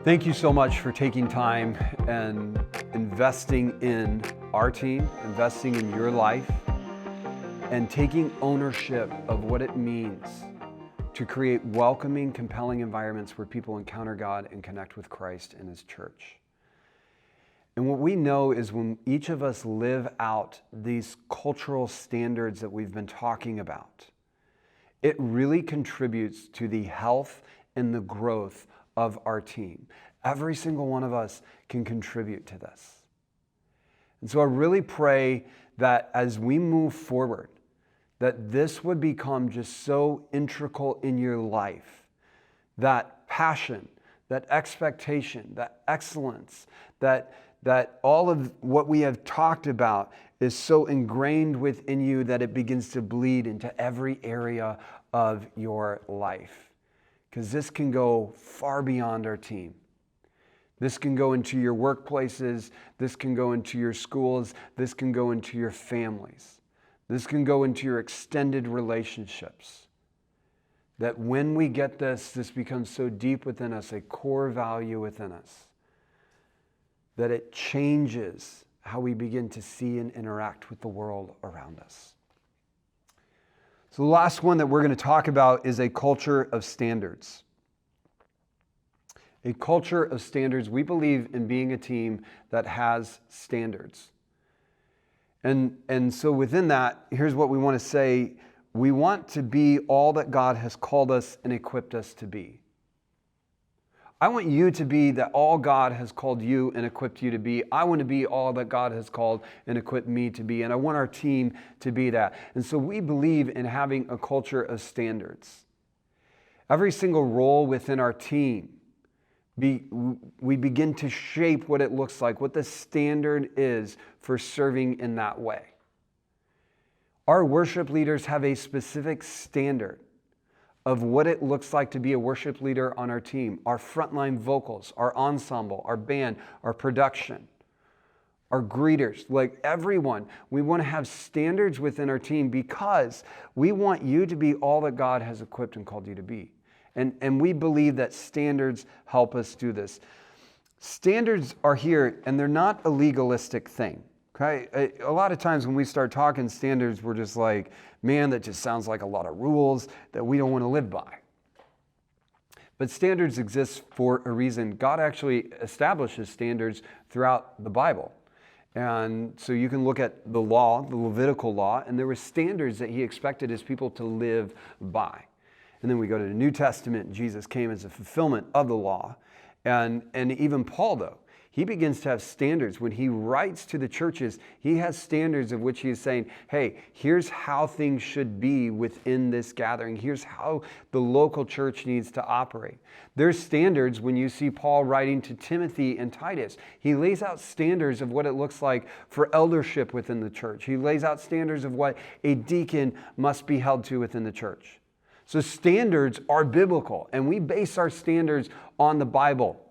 Thank you so much for taking time and investing in our team, investing in your life, and taking ownership of what it means to create welcoming, compelling environments where people encounter God and connect with Christ and His church. And what we know is when each of us live out these cultural standards that we've been talking about, it really contributes to the health and the growth of our team. Every single one of us can contribute to this. And so I really pray that as we move forward, that this would become just so integral in your life, that passion, that expectation, that excellence, that all of what we have talked about is so ingrained within you that it begins to bleed into every area of your life. Because this can go far beyond our team. This can go into your workplaces. This can go into your schools. This can go into your families. This can go into your extended relationships. That when we get this becomes so deep within us, a core value within us, that it changes how we begin to see and interact with the world around us. So the last one that we're going to talk about is a culture of standards. A culture of standards. We believe in being a team that has standards. And so within that, here's what we want to say. We want to be all that God has called us and equipped us to be. I want you to be that all God has called you and equipped you to be. I want to be all that God has called and equipped me to be. And I want our team to be that. And so we believe in having a culture of standards. Every single role within our team, we begin to shape what it looks like, what the standard is for serving in that way. Our worship leaders have a specific standard of what it looks like to be a worship leader on our team. Our frontline vocals, our ensemble, our band, our production, our greeters, like everyone. We want to have standards within our team because we want you to be all that God has equipped and called you to be. And we believe that standards help us do this. Standards are here, and they're not a legalistic thing. Okay? A lot of times when we start talking standards, we're just like, man, that just sounds like a lot of rules that we don't want to live by. But standards exist for a reason. God actually establishes standards throughout the Bible. And so you can look at the law, the Levitical law, and there were standards that He expected His people to live by. And then we go to the New Testament, Jesus came as a fulfillment of the law. And even Paul, though, he begins to have standards. When he writes to the churches, he has standards of which he is saying, hey, here's how things should be within this gathering. Here's how the local church needs to operate. There's standards when you see Paul writing to Timothy and Titus. He lays out standards of what it looks like for eldership within the church. He lays out standards of what a deacon must be held to within the church. So standards are biblical, and we base our standards on the Bible.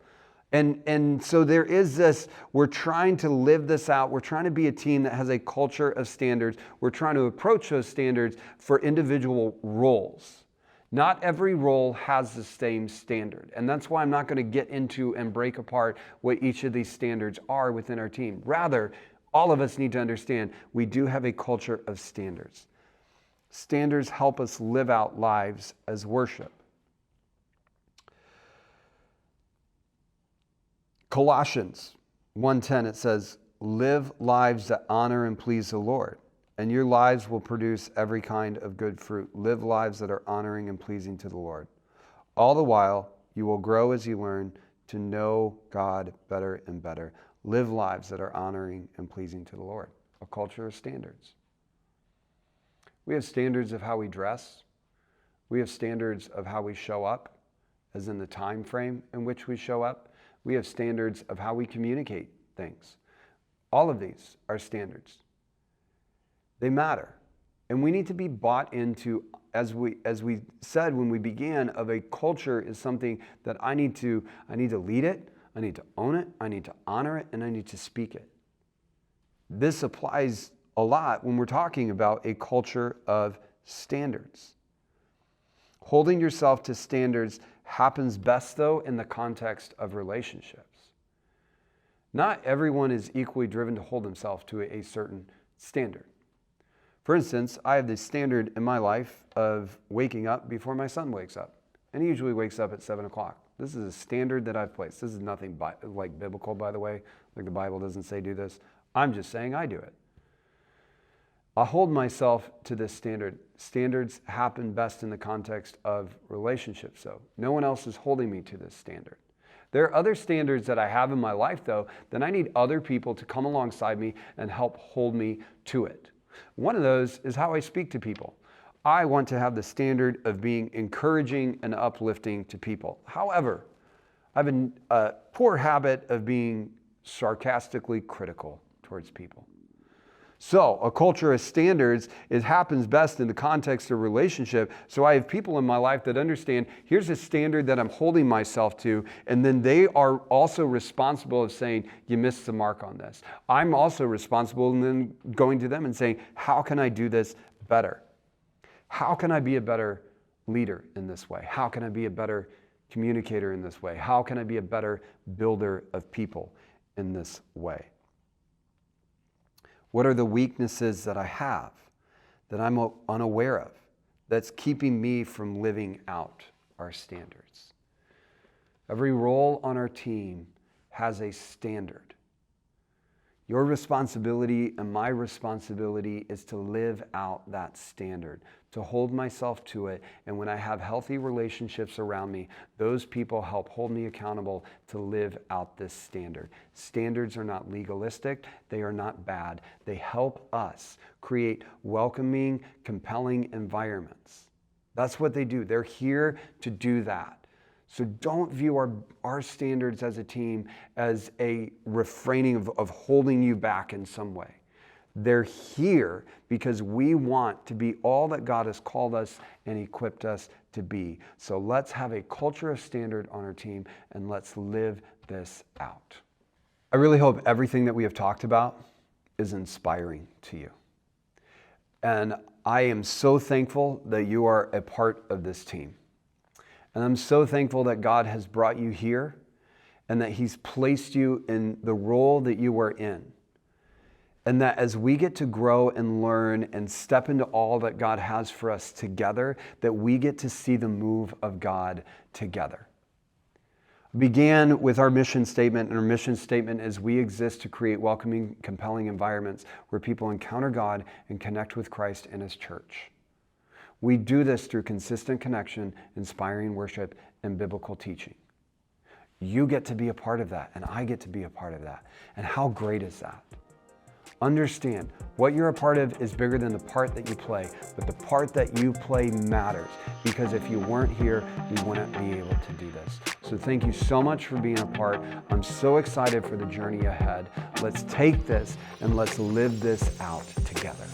And so there is this, we're trying to live this out. We're trying to be a team that has a culture of standards. We're trying to approach those standards for individual roles. Not every role has the same standard. And that's why I'm not going to get into and break apart what each of these standards are within our team. Rather, all of us need to understand we do have a culture of standards. Standards help us live out lives as worship. Colossians 1:10, it says, live lives that honor and please the Lord, and your lives will produce every kind of good fruit. Live lives that are honoring and pleasing to the Lord. All the while, you will grow as you learn to know God better and better. Live lives that are honoring and pleasing to the Lord. A culture of standards. We have standards of how we dress. We have standards of how we show up, as in the time frame in which we show up. We have standards of how we communicate things. All of these are standards. They matter. And we need to be bought into, as we said when we began, of a culture is something that I need to lead it, I need to own it, I need to honor it, and I need to speak it. This applies a lot when we're talking about a culture of standards. Holding yourself to standards happens best, though, in the context of relationships. Not everyone is equally driven to hold himself to a certain standard. For instance, I have this standard in my life of waking up before my son wakes up. And he usually wakes up at 7 o'clock. This is a standard that I've placed. This is nothing like biblical, by the way. Like the Bible doesn't say do this. I'm just saying I do it. I hold myself to this standard. Standards happen best in the context of relationships, though. No one else is holding me to this standard. There are other standards that I have in my life, though, that I need other people to come alongside me and help hold me to it. One of those is how I speak to people. I want to have the standard of being encouraging and uplifting to people. However, I have a poor habit of being sarcastically critical towards people. So a culture of standards, it happens best in the context of relationship. So I have people in my life that understand, here's a standard that I'm holding myself to, and then they are also responsible of saying, you missed the mark on this. I'm also responsible and then going to them and saying, how can I do this better? How can I be a better leader in this way? How can I be a better communicator in this way? How can I be a better builder of people in this way? What are the weaknesses that I have that I'm unaware of that's keeping me from living out our standards? Every role on our team has a standard. Your responsibility and my responsibility is to live out that standard, to hold myself to it. And when I have healthy relationships around me, those people help hold me accountable to live out this standard. Standards are not legalistic. They are not bad. They help us create welcoming, compelling environments. That's what they do. They're here to do that. So don't view our standards as a team as a refraining of holding you back in some way. They're here because we want to be all that God has called us and equipped us to be. So let's have a culture of standard on our team and let's live this out. I really hope everything that we have talked about is inspiring to you. And I am so thankful that you are a part of this team. And I'm so thankful that God has brought you here and that He's placed you in the role that you are in. And that as we get to grow and learn and step into all that God has for us together, that we get to see the move of God together. Began with our mission statement, and our mission statement is we exist to create welcoming, compelling environments where people encounter God and connect with Christ and His church. We do this through consistent connection, inspiring worship, and biblical teaching. You get to be a part of that, and I get to be a part of that. And how great is that? Understand, what you're a part of is bigger than the part that you play, but the part that you play matters, because if you weren't here, we wouldn't be able to do this. So thank you so much for being a part. I'm so excited for the journey ahead. Let's take this and let's live this out together.